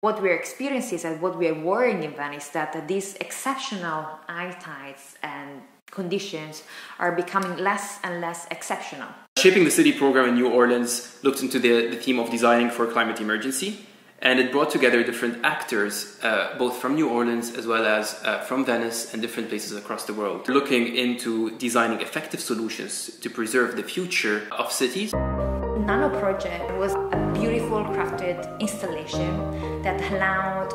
what we're experiencing and what we're worrying in Venice, that these exceptional high tides and conditions are becoming less and less exceptional. Shaping the City program in New Orleans looked into the theme of designing for climate emergency, and it brought together different actors, both from New Orleans as well as from Venice and different places across the world, looking into designing effective solutions to preserve the future of cities. Nano Project was a beautiful crafted installation that allowed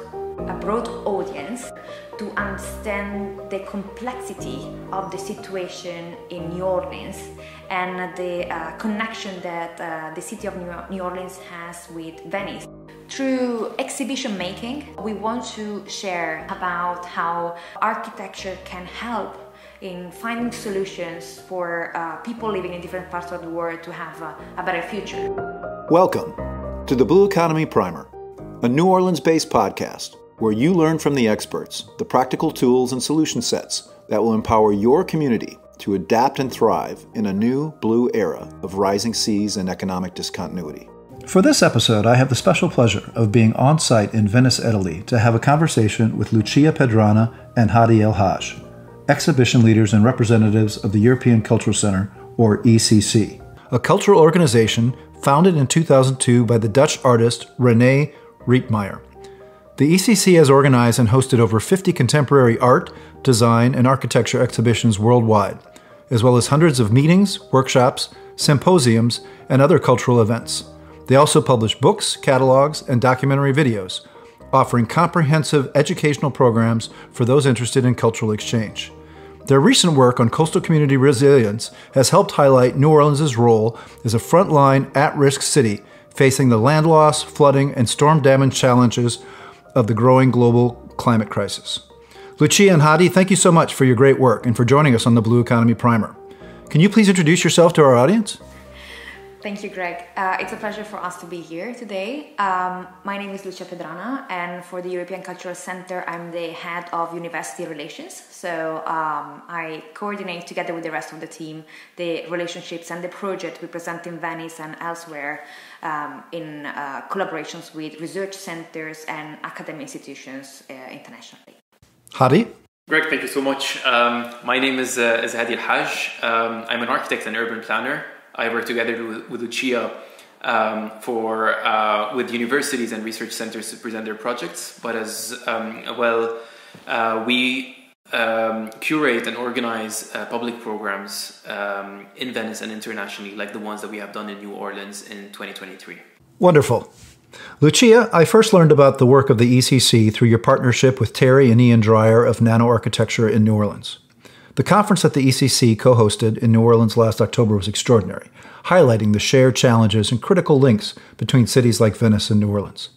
a broad audience to understand the complexity of the situation in New Orleans and the connection that the city of New Orleans has with Venice. Through exhibition making, we want to share about how architecture can help in finding solutions for people living in different parts of the world to have a better future. Welcome to the Blue Economy Primer, a New Orleans-based podcast where you learn from the experts the practical tools and solution sets that will empower your community to adapt and thrive in a new blue era of rising seas and economic discontinuity. For this episode, I have the special pleasure of being on site in Venice, Italy, to have a conversation with Lucia Pedrana and Hadi El Hage, exhibition leaders and representatives of the European Cultural Center, or ECC, a cultural organization founded in 2002 by the Dutch artist René Rietmeyer. The ECC has organized and hosted over 50 contemporary art, design, and architecture exhibitions worldwide, as well as hundreds of meetings, workshops, symposiums, and other cultural events. They also publish books, catalogs, and documentary videos, offering comprehensive educational programs for those interested in cultural exchange. Their recent work on coastal community resilience has helped highlight New Orleans' role as a frontline, at-risk city facing the land loss, flooding, and storm damage challenges of the growing global climate crisis. Lucia and Hadi, thank you so much for your great work and for joining us on the Blue Economy Primer. Can you please introduce yourself to our audience? Thank you, Greg. It's a pleasure for us to be here today. My name is Lucia Pedrana, and for the European Cultural Center, I'm the head of university relations. So I coordinate together with the rest of the team the relationships and the project we present in Venice and elsewhere in collaborations with research centers and academic institutions internationally. Hadi? Greg, thank you so much. My name is Hadi El Hage. I'm an architect and urban planner. I work together with Lucia with universities and research centers to present their projects, but as we curate and organize public programs in Venice and internationally, like the ones that we have done in New Orleans in 2023. Wonderful. Lucia, I first learned about the work of the ECC through your partnership with Terry and Ian Dreyer of Nano Architecture in New Orleans. The conference that the ECC co-hosted in New Orleans last October was extraordinary, highlighting the shared challenges and critical links between cities like Venice and New Orleans.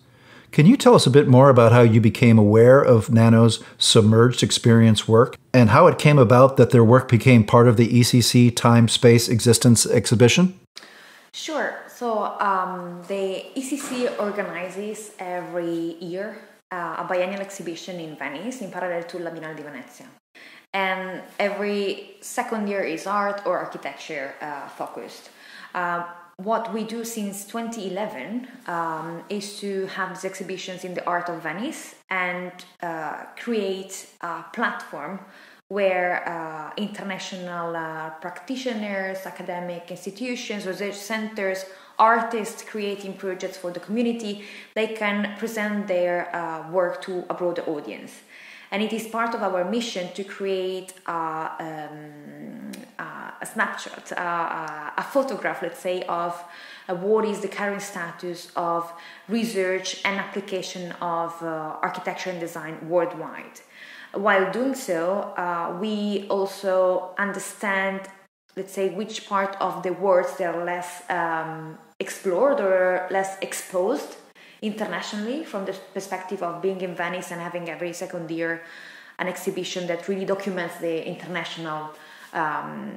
Can you tell us a bit more about how you became aware of Nano's Submerged Experience work and how it came about that their work became part of the ECC Time, Space, Existence exhibition? Sure. So the ECC organizes every year a biennial exhibition in Venice in parallel to La Biennale di Venezia. And every second year is art or architecture focused. What we do since 2011 is to have these exhibitions in the art of Venice and create a platform where international practitioners, academic institutions, research centers, artists creating projects for the community, they can present their work to a broader audience. And it is part of our mission to create a snapshot, a photograph, let's say, of what is the current status of research and application of architecture and design worldwide. While doing so, we also understand, let's say, which part of the world they are less explored or less exposed internationally, from the perspective of being in Venice and having every second year an exhibition that really documents the international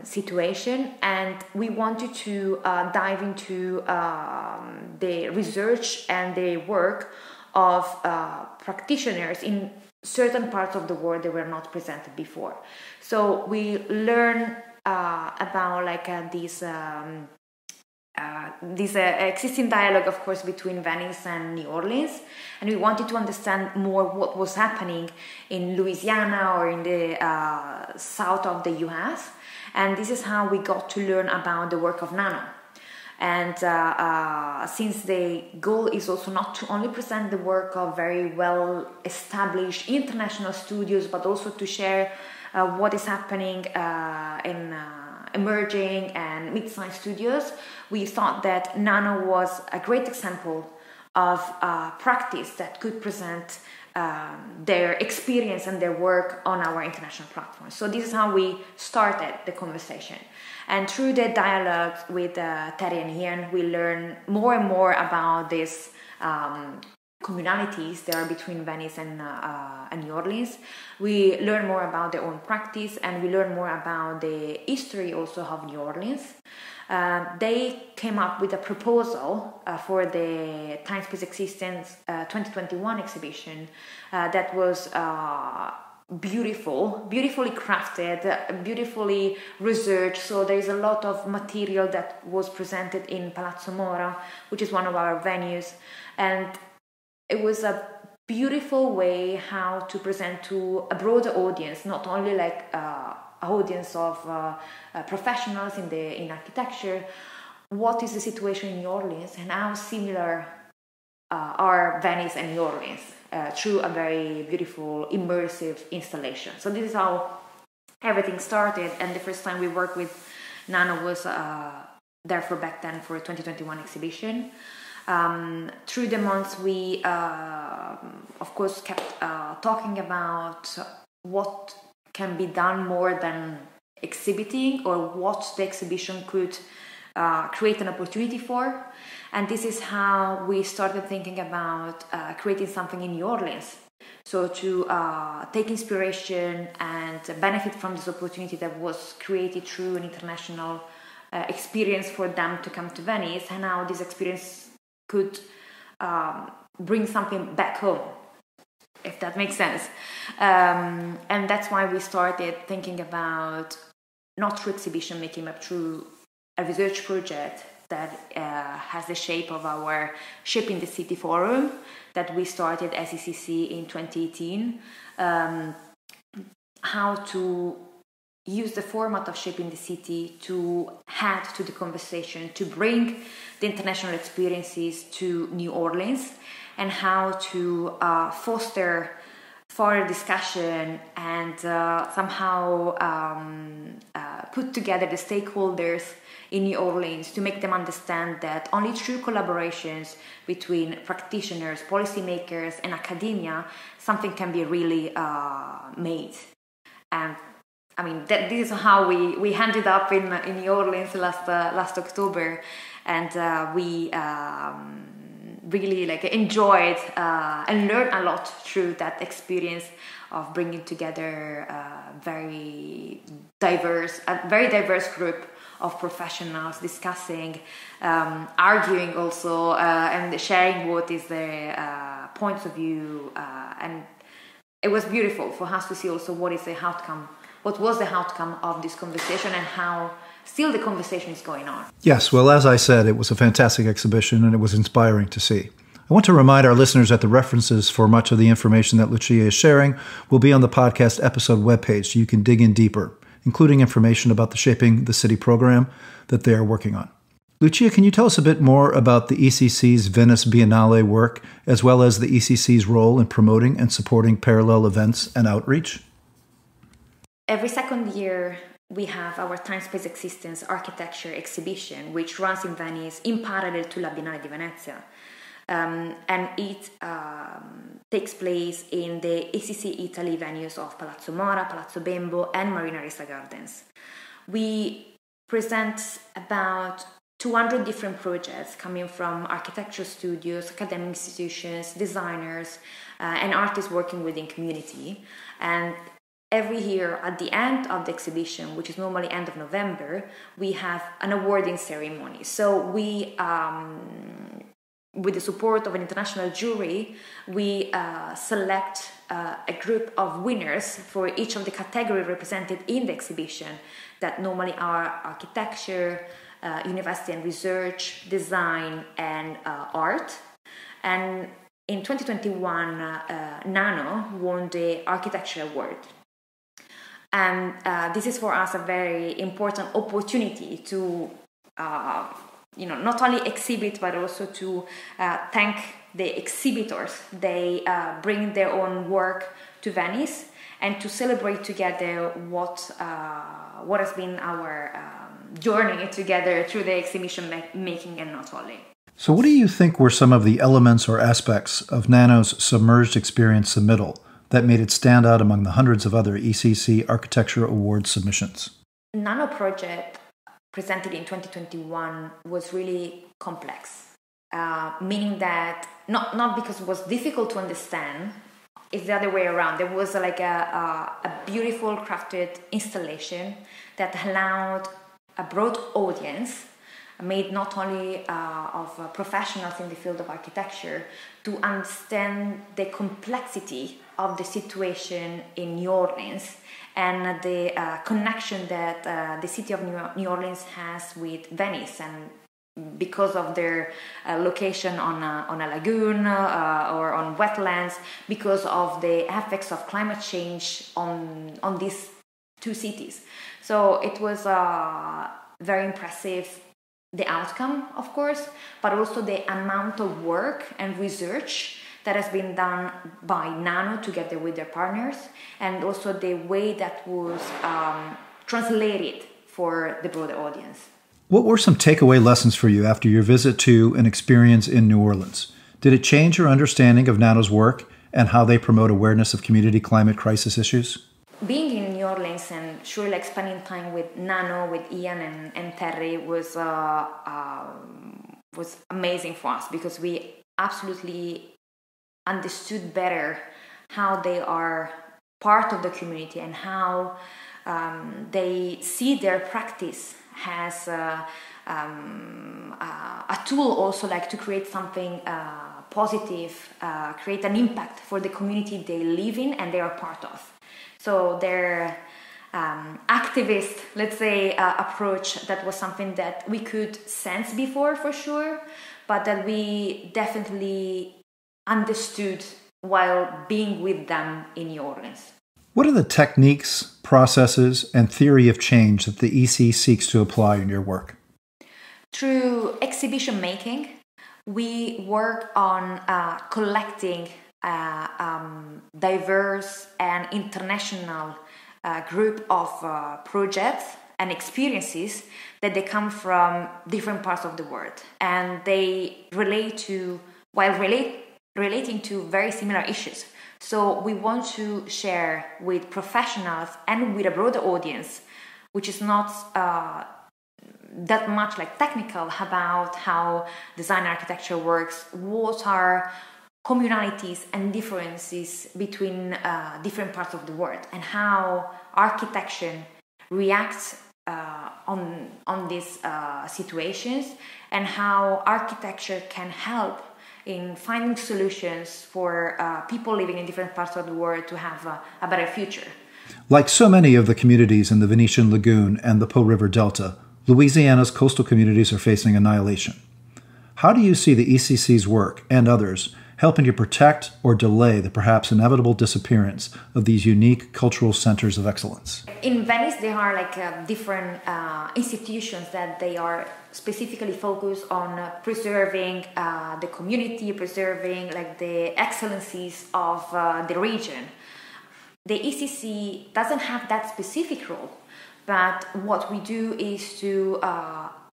situation. And we wanted to dive into the research and the work of practitioners in certain parts of the world that were not presented before. So we learn about these this existing dialogue, of course, between Venice and New Orleans, and we wanted to understand more what was happening in Louisiana or in the south of the US, and this is how we got to learn about the work of Nano. And since the goal is also not to only present the work of very well established international studios, but also to share what is happening in emerging and mid-sized studios, we thought that Nano was a great example of practice that could present their experience and their work on our international platform. So this is how we started the conversation. And through the dialogue with Terry and Ian, we learn more and more about these communalities that are between Venice and New Orleans. We learn more about their own practice, and we learn more about the history also of New Orleans. They came up with a proposal for the Time Space Existence 2021 exhibition that was beautifully crafted, beautifully researched. So there is a lot of material that was presented in Palazzo Mora, which is one of our venues, and it was a beautiful way how to present to a broader audience, not only like an audience of professionals in architecture, what is the situation in New Orleans and how similar are Venice and New Orleans through a very beautiful immersive installation. So this is how everything started, and the first time we worked with Nano was therefore back then for a 2021 exhibition. Through the months we of course kept talking about what can be done more than exhibiting, or what the exhibition could create an opportunity for. And this is how we started thinking about creating something in New Orleans. So to take inspiration and benefit from this opportunity that was created through an international experience for them to come to Venice, and how this experience could bring something back home, if that makes sense. And that's why we started thinking about, not through exhibition making, but through a research project that has the shape of our Shaping the City Forum that we started as ECC in 2018. How to use the format of Shaping the City to add to the conversation, to bring the international experiences to New Orleans, and how to foster further discussion and somehow put together the stakeholders in New Orleans to make them understand that only through collaborations between practitioners, policymakers, and academia, something can be really made. And I mean, this is how we ended up in New Orleans last October, and we really enjoyed and learned a lot through that experience of bringing together a very diverse group of professionals, discussing, arguing also, and sharing what is their points of view, and it was beautiful for us to see also what was the outcome of this conversation, and how still the conversation is going on. Yes, well, as I said, it was a fantastic exhibition and it was inspiring to see. I want to remind our listeners that the references for much of the information that Lucia is sharing will be on the podcast episode webpage, so you can dig in deeper, including information about the Shaping the City program that they are working on. Lucia, can you tell us a bit more about the ECC's Venice Biennale work, as well as the ECC's role in promoting and supporting parallel events and outreach? Every second year, we have our Time Space Existence architecture exhibition, which runs in Venice in parallel to La Biennale di Venezia. And it takes place in the ECC Italy venues of Palazzo Mora, Palazzo Bembo, and Marina Ressa Gardens. We present about 200 different projects coming from architecture studios, academic institutions, designers, and artists working within community. And every year, at the end of the exhibition, which is normally end of November, we have an awarding ceremony. So we, with the support of an international jury, we select a group of winners for each of the categories represented in the exhibition, that normally are architecture, university and research, design, and art. And in 2021, Nano won the Architecture Award. And this is for us a very important opportunity to, not only exhibit, but also to thank the exhibitors. They bring their own work to Venice and to celebrate together what has been our journey together through the exhibition making and not only. So what do you think were some of the elements or aspects of Nano's submerged experience submittal that made it stand out among the hundreds of other ECC Architecture Award submissions? Nano project presented in 2021 was really complex, meaning that not because it was difficult to understand, it's the other way around. There was like a beautiful crafted installation that allowed a broad audience, made not only of professionals in the field of architecture, to understand the complexity of the situation in New Orleans and the connection that the city of New Orleans has with Venice, and because of their location on a lagoon or on wetlands, because of the effects of climate change on these two cities. So it was very impressive, the outcome, of course, but also the amount of work and research that has been done by Nano together with their partners, and also the way that was translated for the broader audience. What were some takeaway lessons for you after your visit to and experience in New Orleans? Did it change your understanding of Nano's work and how they promote awareness of community climate crisis issues? Being in New Orleans and surely like spending time with Nano, with Ian and Terry was amazing for us, because we absolutely understood better how they are part of the community and how they see their practice as a tool also like to create something positive, create an impact for the community they live in and they are part of. So their activist, let's say, approach, that was something that we could sense before for sure, but that we definitely understood while being with them in New Orleans. What are the techniques, processes, and theory of change that the EC seeks to apply in your work? Through exhibition making, we work on collecting diverse and international group of projects and experiences that they come from different parts of the world, and they relate to, relating to very similar issues. So we want to share with professionals and with a broader audience, which is not that much like technical, about how design architecture works, what are communalities and differences between different parts of the world, and how architecture reacts on these situations, and how architecture can help in finding solutions for people living in different parts of the world to have a better future. Like so many of the communities in the Venetian Lagoon and the Po River Delta, Louisiana's coastal communities are facing annihilation. How do you see the ECC's work and others helping to protect or delay the perhaps inevitable disappearance of these unique cultural centers of excellence? In Venice, there are like different institutions that they are specifically focused on preserving the community, preserving like the excellencies of the region. The ECC doesn't have that specific role, but what we do is to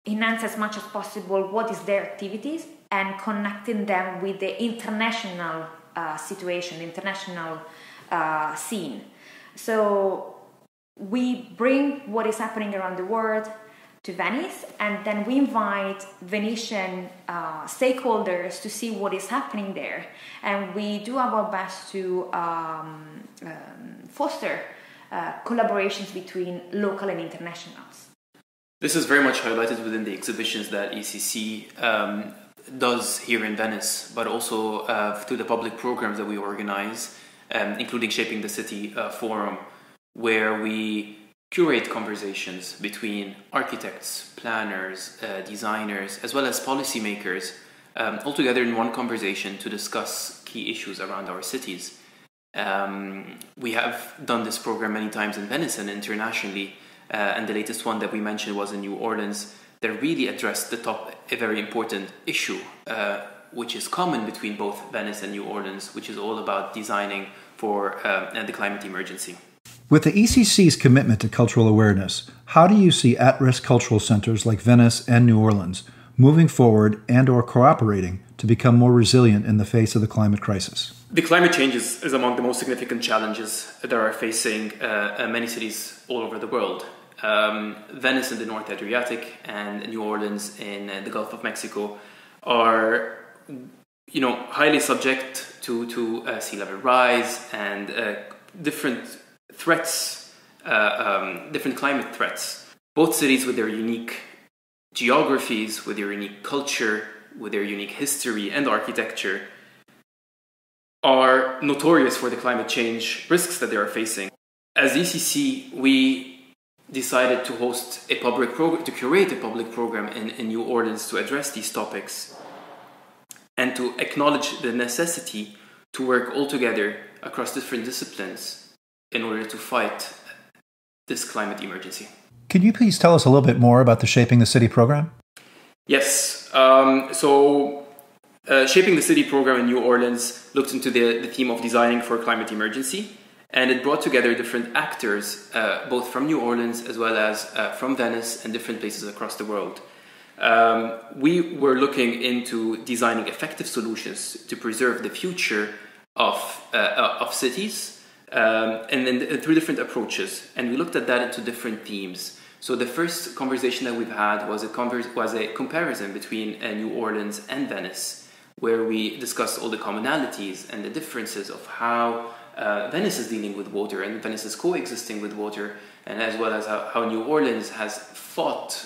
enhance as much as possible what is their activities and connecting them with the international situation, international scene. So we bring what is happening around the world to Venice, and then we invite Venetian stakeholders to see what is happening there. And we do our best to foster collaborations between local and internationals. This is very much highlighted within the exhibitions that ECC does here in Venice, but also through the public programs that we organize, including Shaping the City Forum, where we curate conversations between architects, planners, designers, as well as policymakers, all together in one conversation to discuss key issues around our cities. We have done this program many times in Venice and internationally, and the latest one that we mentioned was in New Orleans, that really addressed a very important issue, which is common between both Venice and New Orleans, which is all about designing for the climate emergency. With the ECC's commitment to cultural awareness, how do you see at-risk cultural centers like Venice and New Orleans moving forward and/or cooperating to become more resilient in the face of the climate crisis? The climate change is among the most significant challenges that are facing many cities all over the world. Venice in the North Adriatic and New Orleans in the Gulf of Mexico are, highly subject to sea level rise and different threats, different climate threats. Both cities with their unique geographies, with their unique culture, with their unique history and architecture, are notorious for the climate change risks that they are facing. As ECC, we decided to host a public program, to curate a public program in New Orleans to address these topics and to acknowledge the necessity to work all together across different disciplines in order to fight this climate emergency. Could you please tell us a little bit more about the Shaping the City program? Yes. Shaping the City program in New Orleans looked into the theme of designing for a climate emergency, and it brought together different actors, both from New Orleans as well as from Venice and different places across the world. We were looking into designing effective solutions to preserve the future of cities, and then through different approaches, and we looked at that into different themes. So the first conversation that we've had was a comparison between New Orleans and Venice, where we discussed all the commonalities and the differences of how Venice is dealing with water and Venice is coexisting with water, and as well as how New Orleans has fought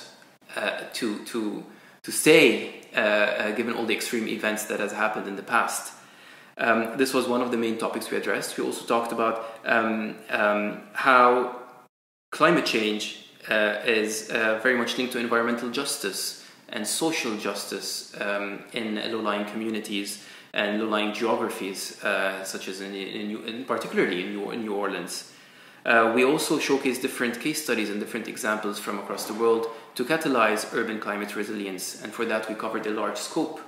to stay, given all the extreme events that has happened in the past. This was one of the main topics we addressed. We also talked about how climate change is very much linked to environmental justice and social justice in low-lying communities and low-lying geographies, such as particularly in New Orleans. We also showcased different case studies and different examples from across the world to catalyze urban climate resilience, and for that we covered a large scope,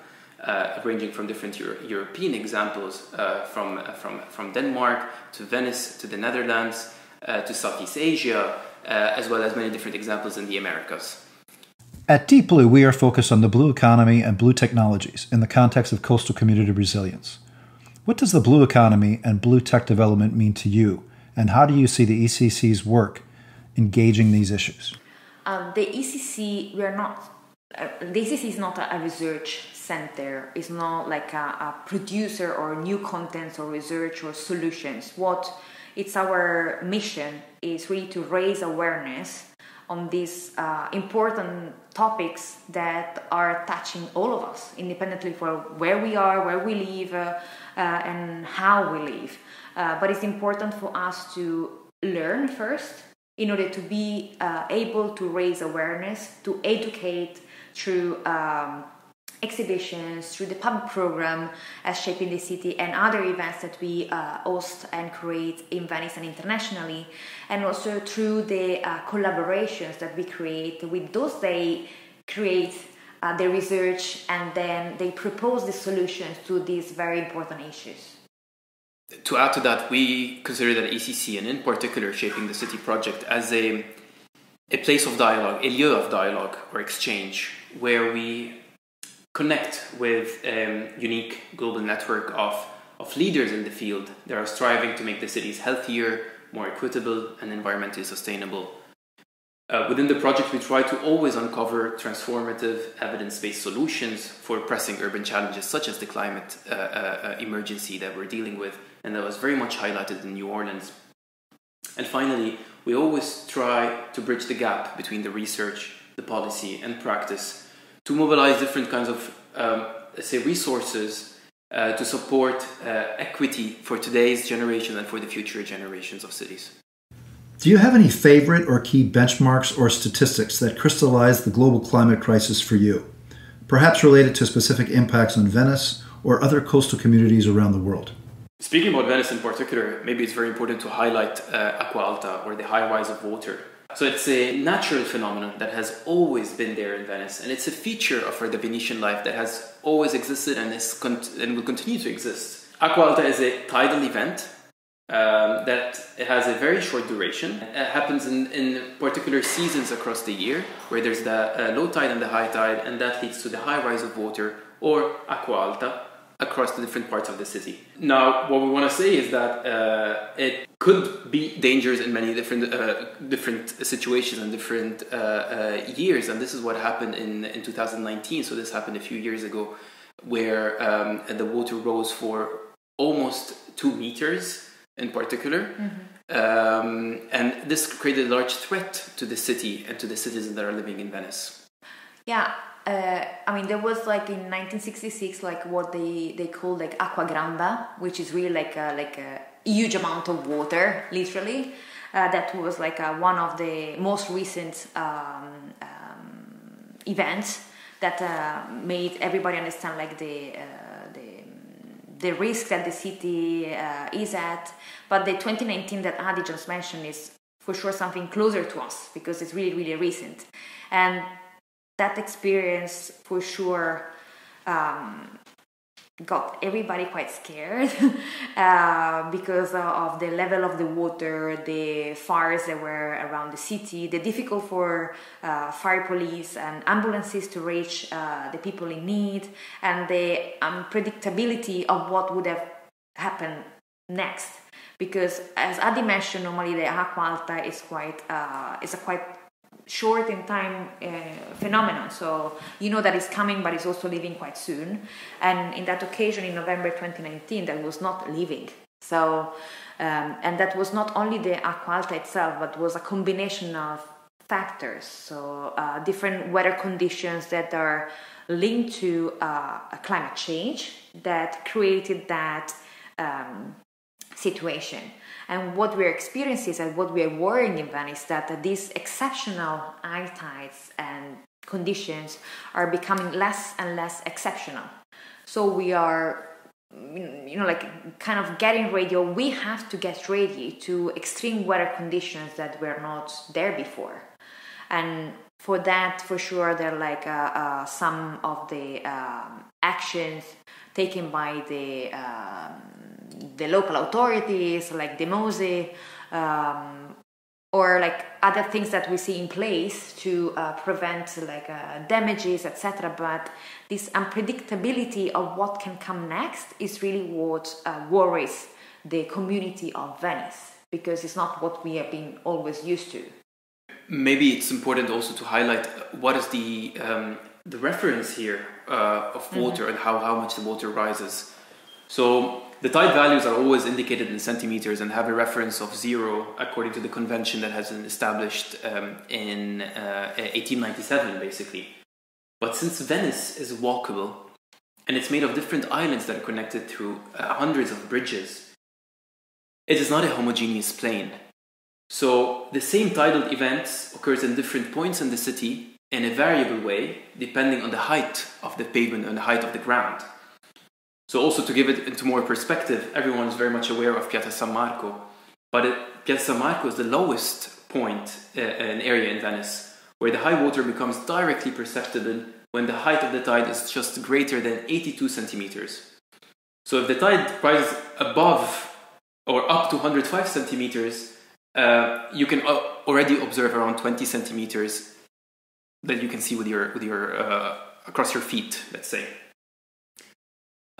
ranging from different European examples, from Denmark to Venice to the Netherlands to Southeast Asia, as well as many different examples in the Americas. At Deep Blue, we are focused on the blue economy and blue technologies in the context of coastal community resilience. What does the blue economy and blue tech development mean to you, and how do you see the ECC's work engaging these issues? The ECC is not a research center. It's not like a producer or new contents or research or solutions. It's our mission is really to raise awareness on these important topics that are touching all of us, independently for where we are, where we live, and how we live. But it's important for us to learn first in order to be able to raise awareness, to educate through exhibitions, through the public program as Shaping the City and other events that we host and create in Venice and internationally, and also through the collaborations that we create. With those, they create the research and then they propose the solutions to these very important issues. To add to that, we consider that ECC, and in particular Shaping the City project, as a place of dialogue, a lieu of dialogue or exchange, where we connect with a unique global network of leaders in the field that are striving to make the cities healthier, more equitable, and environmentally sustainable. Within the project, we try to always uncover transformative, evidence-based solutions for pressing urban challenges such as the climate emergency that we're dealing with, and that was very much highlighted in New Orleans. And finally, we always try to bridge the gap between the research, the policy, and practice to mobilize different kinds of, resources to support equity for today's generation and for the future generations of cities. Do you have any favorite or key benchmarks or statistics that crystallize the global climate crisis for you, perhaps related to specific impacts on Venice or other coastal communities around the world? Speaking about Venice in particular, maybe it's very important to highlight acqua alta, or the high rise of water. So it's a natural phenomenon that has always been there in Venice, and it's a feature of the Venetian life that has always existed and will continue to exist. Acqua alta is a tidal event that has a very short duration. It happens in particular seasons across the year, where there's the low tide and the high tide, and that leads to the high rise of water, or acqua alta, across the different parts of the city. Now, what we want to say is that it could be dangerous in many different situations and different years, and this is what happened in 2019. So this happened a few years ago, where the water rose for almost 2 meters in particular, and this created a large threat to the city and to the citizens that are living in Venice. Yeah. I mean, there was like in 1966, like what they call like acqua granda, which is really like a huge amount of water, literally. That was like one of the most recent events that made everybody understand like the risk that the city is at. But the 2019 that Hadi just mentioned is for sure something closer to us, because it's really, really recent. And that experience for sure got everybody quite scared because of the level of the water, the fires that were around the city, the difficult for fire police and ambulances to reach the people in need, and the unpredictability of what would have happened next. Because as Adi mentioned, normally the acqua alta is a quite short in time phenomenon, so you know that it's coming, but it's also leaving quite soon. And in that occasion, in November 2019, that was not leaving. So and that was not only the acqua alta itself, but was a combination of factors. So different weather conditions that are linked to a climate change that created that situation. And what we're experiencing and what we're worrying in Venice, that these exceptional high tides and conditions are becoming less and less exceptional. So we are, like kind of getting ready, or we have to get ready to extreme weather conditions that were not there before. And for that, for sure, there are like some of the actions taken by the local authorities, like the MOSE, or like other things that we see in place to prevent like damages, etc. But this unpredictability of what can come next is really what worries the community of Venice, because it's not what we have been always used to. Maybe it's important also to highlight what is the reference here of water and how much the water rises. So the tide values are always indicated in centimeters and have a reference of 0 according to the convention that has been established in 1897, basically. But since Venice is walkable and it's made of different islands that are connected through hundreds of bridges, it is not a homogeneous plain. So the same tidal events occurs in different points in the city in a variable way, depending on the height of the pavement and the height of the ground. So also to give it into more perspective, everyone is very much aware of Piazza San Marco, but Piazza San Marco is the lowest point an area in Venice, where the high water becomes directly perceptible when the height of the tide is just greater than 82 centimeters. So if the tide rises above or up to 105 centimeters, you can already observe around 20 centimeters that you can see with your across your feet, let's say.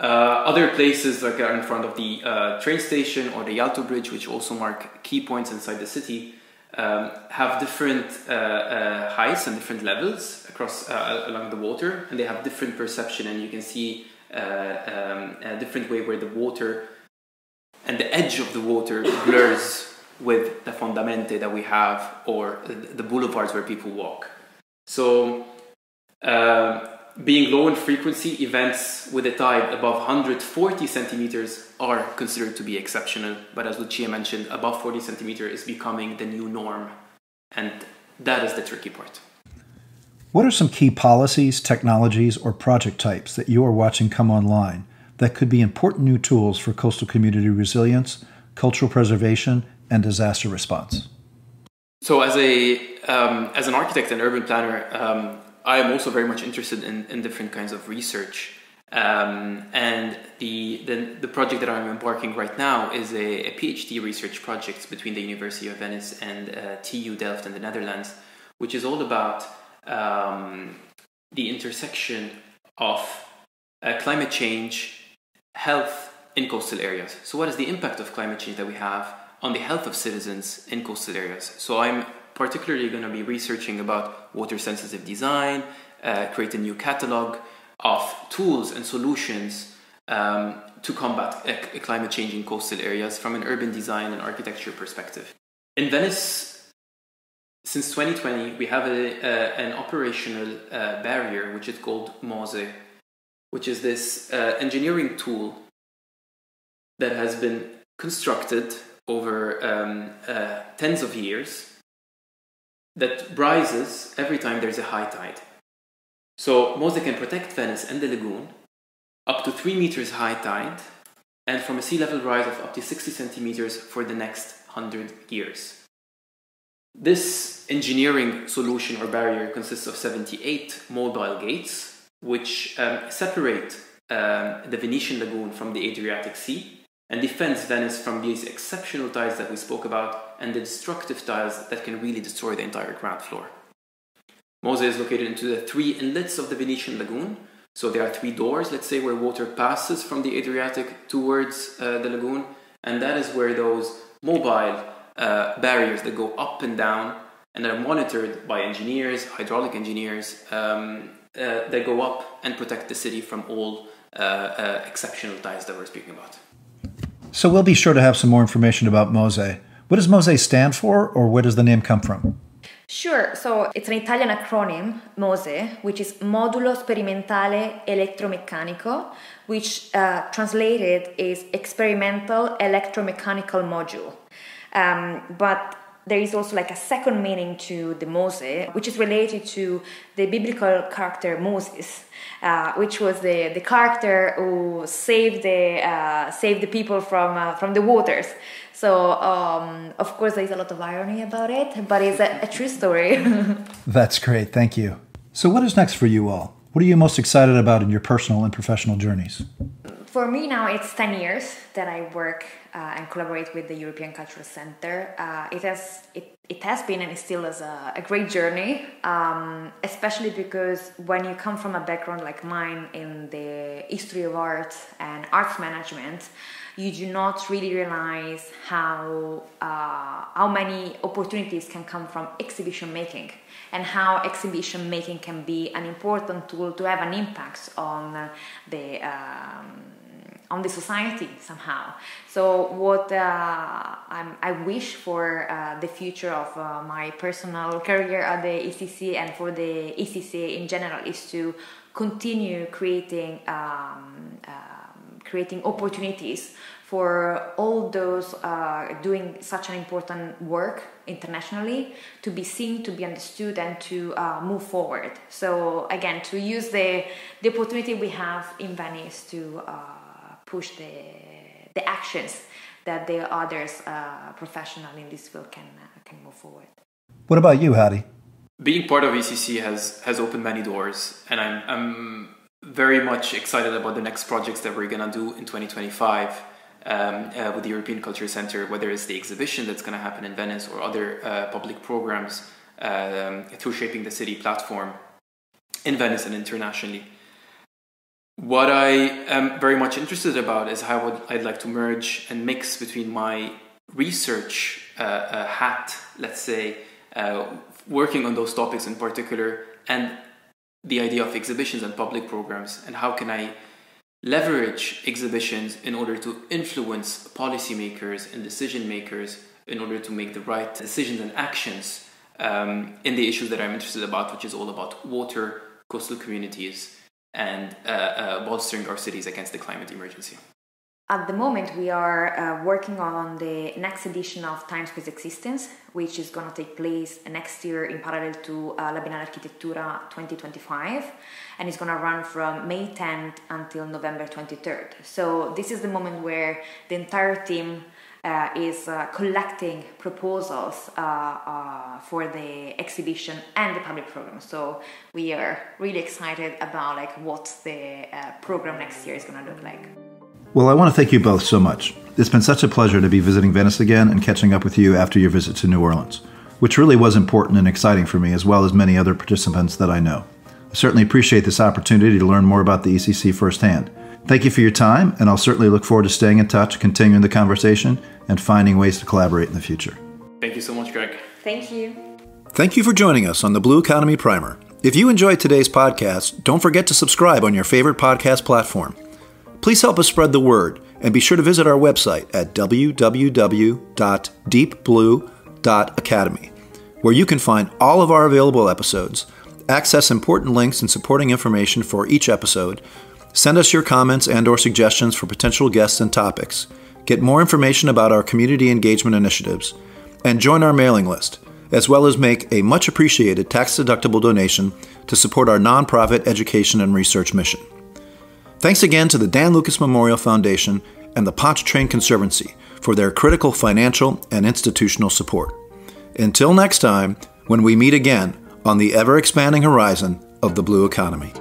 Other places like are in front of the train station or the Yalto Bridge, which also mark key points inside the city, have different heights and different levels across along the water, and they have different perception, and you can see a different way where the water and the edge of the water blurs with the fondamente that we have, or the boulevards where people walk. So being low in frequency, events with a tide above 140 centimeters are considered to be exceptional. But as Lucia mentioned, above 40 centimeters is becoming the new norm. And that is the tricky part. What are some key policies, technologies, or project types that you are watching come online that could be important new tools for coastal community resilience, cultural preservation, and disaster response? So as an architect and urban planner, I am also very much interested in different kinds of research. And the project that I'm embarking right now is a PhD research project between the University of Venice and TU Delft in the Netherlands, which is all about the intersection of climate change, health in coastal areas. So what is the impact of climate change that we have on the health of citizens in coastal areas? So I'm particularly going to be researching about water-sensitive design, create a new catalog of tools and solutions to combat climate change in coastal areas from an urban design and architecture perspective. In Venice, since 2020, we have an operational barrier, which is called MOSE, which is this engineering tool that has been constructed over tens of years that rises every time there's a high tide. So MOSE can protect Venice and the lagoon up to 3 meters high tide and from a sea level rise of up to 60 centimeters for the next 100 years. This engineering solution or barrier consists of 78 mobile gates which separate the Venetian lagoon from the Adriatic Sea and defends Venice from these exceptional tides that we spoke about and the destructive tides that can really destroy the entire ground floor. MOSE is located into the 3 inlets of the Venetian lagoon. So there are 3 doors, let's say, where water passes from the Adriatic towards the lagoon. And that is where those mobile barriers that go up and down and are monitored by engineers, hydraulic engineers, they go up and protect the city from all exceptional tides that we're speaking about. So we'll be sure to have some more information about MOSE. What does MOSE stand for, or where does the name come from? Sure, so it's an Italian acronym, MOSE, which is Modulo Sperimentale Elettromeccanico, which translated is Experimental Electromechanical Module. But there is also like a second meaning to the MOSE, which is related to the biblical character Moses, which was the character who saved the people from the waters. So, of course, there is a lot of irony about it, but it's a true story. That's great. Thank you. So what is next for you all? What are you most excited about in your personal and professional journeys? For me now, it's 10 years that I work and collaborate with the European Cultural Center. It has been and it still is a great journey, especially because when you come from a background like mine in the history of art and arts management, you do not really realize how many opportunities can come from exhibition making and how exhibition making can be an important tool to have an impact on the society somehow. So what I wish for the future of my personal career at the ECC and for the ECC in general is to continue creating opportunities for all those doing such an important work internationally to be seen, to be understood, and to move forward. So again, to use the opportunity we have in Venice to push the actions that the others professional in this field can move forward. What about you, Hadi? Being part of ECC has opened many doors, and I'm very much excited about the next projects that we're gonna do in 2025 with the European Culture Center, whether it's the exhibition that's gonna happen in Venice or other public programs through Shaping the City platform in Venice and internationally. What I am very much interested about is how I'd like to merge and mix between my research hat, let's say, working on those topics in particular, and the idea of exhibitions and public programs, and how can I leverage exhibitions in order to influence policymakers and decision makers in order to make the right decisions and actions in the issues that I'm interested about, which is all about water, coastal communities, and bolstering our cities against the climate emergency. At the moment, we are working on the next edition of Time Space Existence, which is going to take place next year in parallel to La Biennale Architettura 2025, and it's going to run from May 10th until November 23rd. So this is the moment where the entire team is collecting proposals for the exhibition and the public program. So we are really excited about what the program next year is going to look like. Well, I want to thank you both so much. It's been such a pleasure to be visiting Venice again and catching up with you after your visit to New Orleans, which really was important and exciting for me, as well as many other participants that I know. I certainly appreciate this opportunity to learn more about the ECC firsthand. Thank you for your time, and I'll certainly look forward to staying in touch, continuing the conversation, and finding ways to collaborate in the future. Thank you so much, Greg. Thank you. Thank you for joining us on the Blue Economy Primer. If you enjoyed today's podcast, don't forget to subscribe on your favorite podcast platform. Please help us spread the word, and be sure to visit our website at www.deepblue.academy, where you can find all of our available episodes, access important links and supporting information for each episode, send us your comments and/or suggestions for potential guests and topics, get more information about our community engagement initiatives, and join our mailing list, as well as make a much appreciated tax-deductible donation to support our nonprofit education and research mission. Thanks again to the Dan Lucas Memorial Foundation and the Pontchartrain Conservancy for their critical financial and institutional support. Until next time, when we meet again on the ever-expanding horizon of the Blue Economy.